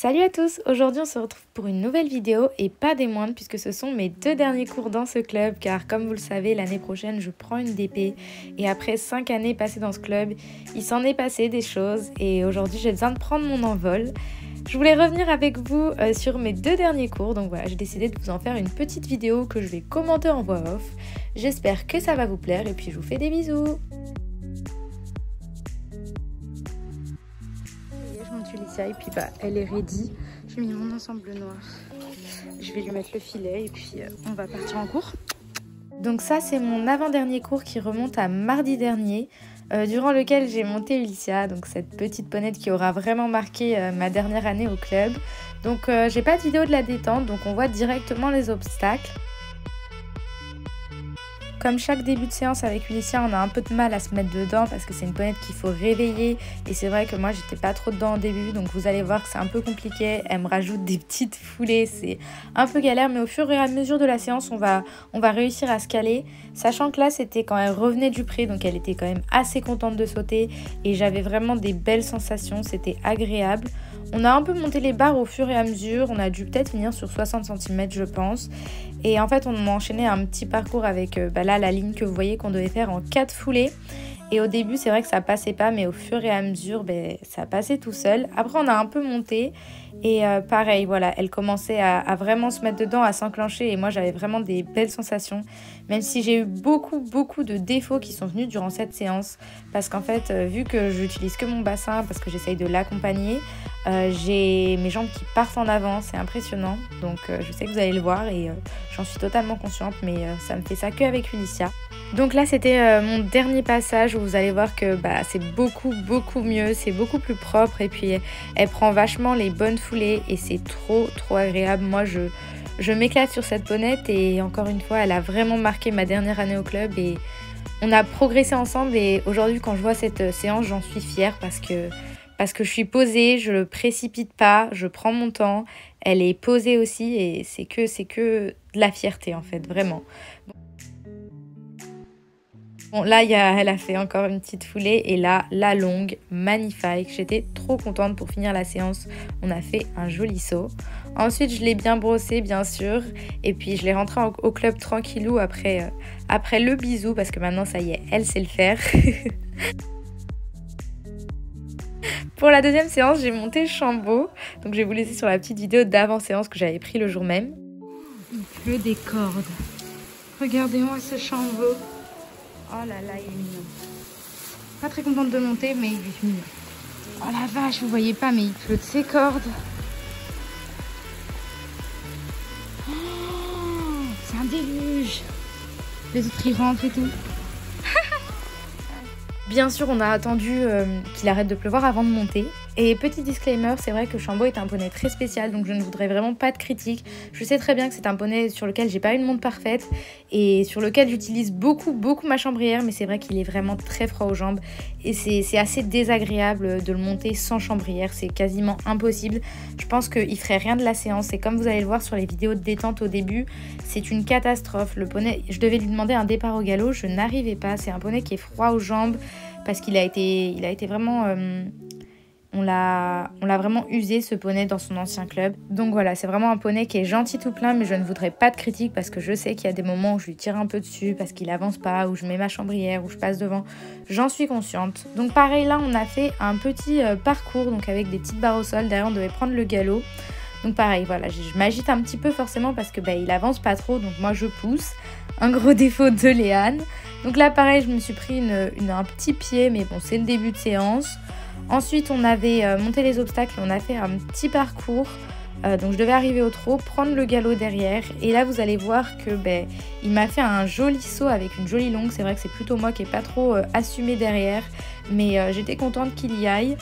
Salut à tous, aujourd'hui on se retrouve pour une nouvelle vidéo et pas des moindres puisque ce sont mes 2 derniers cours dans ce club car comme vous le savez l'année prochaine je prends une DP et après 5 années passées dans ce club il s'en est passé des choses et aujourd'hui j'ai besoin de prendre mon envol. Je voulais revenir avec vous sur mes 2 derniers cours, donc voilà, j'ai décidé de vous en faire une petite vidéo que je vais commenter en voix off. J'espère que ça va vous plaire et puis je vous fais des bisous. Je monte Ulyssa et puis elle est ready. J'ai mis mon ensemble noir. Je vais lui mettre le filet et puis on va partir en cours. Donc ça c'est mon avant-dernier cours qui remonte à mardi dernier. Durant lequel j'ai monté Ulyssa, donc cette petite ponette qui aura vraiment marqué ma dernière année au club. Donc j'ai pas de vidéo de la détente, donc on voit directement les obstacles. Comme chaque début de séance avec Ulyssa, on a un peu de mal à se mettre dedans parce que c'est une ponette qu'il faut réveiller. Et c'est vrai que moi, j'étais pas trop dedans au début, donc vous allez voir que c'est un peu compliqué. Elle me rajoute des petites foulées, c'est un peu galère. Mais au fur et à mesure de la séance, on va réussir à se caler. Sachant que là, c'était quand elle revenait du pré, donc elle était quand même assez contente de sauter. Et j'avais vraiment des belles sensations, c'était agréable. On a un peu monté les barres au fur et à mesure, on a dû peut-être finir sur 60 cm je pense. Et en fait on a enchaîné un petit parcours avec là la ligne que vous voyez qu'on devait faire en 4 foulées. Et au début c'est vrai que ça passait pas mais au fur et à mesure ça passait tout seul. Après on a un peu monté et pareil voilà, elle commençait à vraiment se mettre dedans, à s'enclencher et moi j'avais vraiment des belles sensations. Même si j'ai eu beaucoup de défauts qui sont venus durant cette séance parce qu'en fait vu que j'utilise que mon bassin parce que j'essaye de l'accompagner, j'ai mes jambes qui partent en avant, c'est impressionnant. Donc je sais que vous allez le voir et j'en suis totalement consciente mais ça me fait ça qu'avec Ulyssa. Donc là c'était mon dernier passage où vous allez voir que c'est beaucoup mieux, c'est beaucoup plus propre et puis elle prend vachement les bonnes foulées et c'est trop agréable. Moi je m'éclate sur cette ponette et encore une fois elle a vraiment marqué ma dernière année au club et on a progressé ensemble et aujourd'hui quand je vois cette séance j'en suis fière parce que je suis posée, je ne précipite pas, je prends mon temps, elle est posée aussi et c'est que de la fierté en fait, vraiment. Bon, là, elle a fait encore une petite foulée et là, la longue, magnifique. J'étais trop contente pour finir la séance. On a fait un joli saut. Ensuite, je l'ai bien brossé, bien sûr. Et puis, je l'ai rentré au club tranquillou après le bisou parce que maintenant, ça y est, elle sait le faire. Pour la deuxième séance, j'ai monté Chambaud. Donc, je vais vous laisser sur la petite vidéo d'avant-séance que j'avais pris le jour même. Il pleut des cordes. Regardez-moi ce Chambaud. Oh là là, il est mignon. Pas très contente de monter, mais il est mignon. Oh la vache, vous voyez pas, mais il pleut de ses cordes. Oh, c'est un déluge. Les autres, ils rentrent et tout. Bien sûr, on a attendu qu'il arrête de pleuvoir avant de monter. Et petit disclaimer, c'est vrai que Chambaud est un poney très spécial, donc je ne voudrais vraiment pas de critiques. Je sais très bien que c'est un poney sur lequel j'ai pas une monte parfaite et sur lequel j'utilise beaucoup ma chambrière, mais c'est vrai qu'il est vraiment très froid aux jambes et c'est assez désagréable de le monter sans chambrière, c'est quasiment impossible. Je pense qu'il ferait rien de la séance et comme vous allez le voir sur les vidéos de détente au début, c'est une catastrophe. Le poney, je devais lui demander un départ au galop, je n'arrivais pas. C'est un poney qui est froid aux jambes parce qu'il a été vraiment... On l'a vraiment usé ce poney dans son ancien club. Donc voilà, c'est vraiment un poney qui est gentil tout plein, mais je ne voudrais pas de critiques parce que je sais qu'il y a des moments où je lui tire un peu dessus parce qu'il avance pas, où je mets ma chambrière, où je passe devant. J'en suis consciente. Donc pareil, là on a fait un petit parcours donc avec des petites barres au sol. Derrière on devait prendre le galop. Donc pareil, voilà, je m'agite un petit peu forcément parce que il avance pas trop, donc moi je pousse. Un gros défaut de Léane. Donc là pareil, je me suis pris un petit pied, mais bon, c'est le début de séance. Ensuite, on avait monté les obstacles, on a fait un petit parcours. Donc je devais arriver au trot, prendre le galop derrière. Et là, vous allez voir que il m'a fait un joli saut avec une jolie longue. C'est vrai que c'est plutôt moi qui n'ai pas trop assumé derrière. Mais j'étais contente qu'il y aille.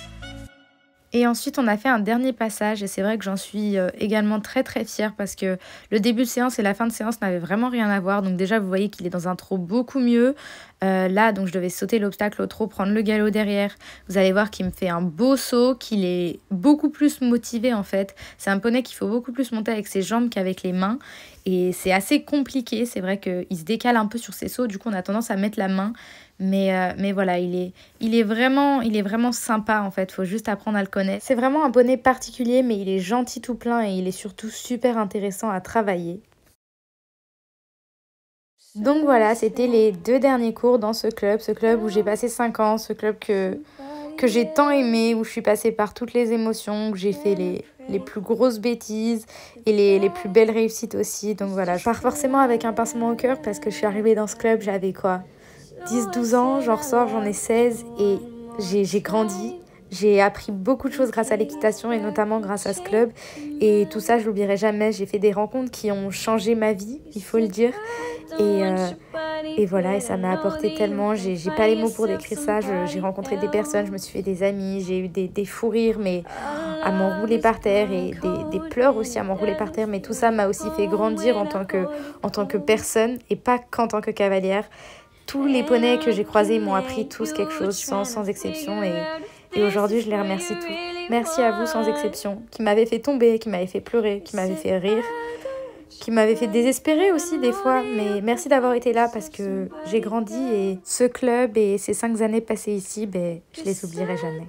Et ensuite, on a fait un dernier passage et c'est vrai que j'en suis également très fière parce que le début de séance et la fin de séance n'avaient vraiment rien à voir. Donc déjà, vous voyez qu'il est dans un trot beaucoup mieux. Là, donc je devais sauter l'obstacle au trot, prendre le galop derrière. Vous allez voir qu'il me fait un beau saut, qu'il est beaucoup plus motivé en fait. C'est un poney qu'il faut beaucoup plus monter avec ses jambes qu'avec les mains. Et c'est assez compliqué, c'est vrai qu'il se décale un peu sur ses sauts, du coup on a tendance à mettre la main. Mais voilà, il est vraiment sympa en fait, faut juste apprendre à le connaître. C'est vraiment un poney particulier, mais il est gentil tout plein et il est surtout super intéressant à travailler. Donc voilà, c'était les 2 derniers cours dans ce club où j'ai passé 5 ans, ce club que j'ai tant aimé, où je suis passée par toutes les émotions, où j'ai fait les plus grosses bêtises et les plus belles réussites aussi. Donc voilà, je pars forcément avec un pincement au cœur parce que je suis arrivée dans ce club, j'avais quoi, 10-12 ans, j'en ressors, j'en ai 16 et j'ai grandi. J'ai appris beaucoup de choses grâce à l'équitation et notamment grâce à ce club. Et tout ça, je l'oublierai jamais. J'ai fait des rencontres qui ont changé ma vie, il faut le dire. Et voilà, et ça m'a apporté tellement. J'ai pas les mots pour décrire ça. J'ai rencontré des personnes, je me suis fait des amis, j'ai eu des fous rires, mais à m'enrouler par terre et des pleurs aussi à m'enrouler par terre. Mais tout ça m'a aussi fait grandir en tant que personne et pas qu'en tant que cavalière. Tous les poneys que j'ai croisés m'ont appris tous quelque chose, sans exception. Et aujourd'hui, je les remercie tous. Merci à vous, sans exception, qui m'avez fait tomber, qui m'avez fait pleurer, qui m'avez fait rire, qui m'avait fait désespérer aussi des fois. Mais merci d'avoir été là parce que j'ai grandi et ce club et ces 5 années passées ici, je les oublierai jamais.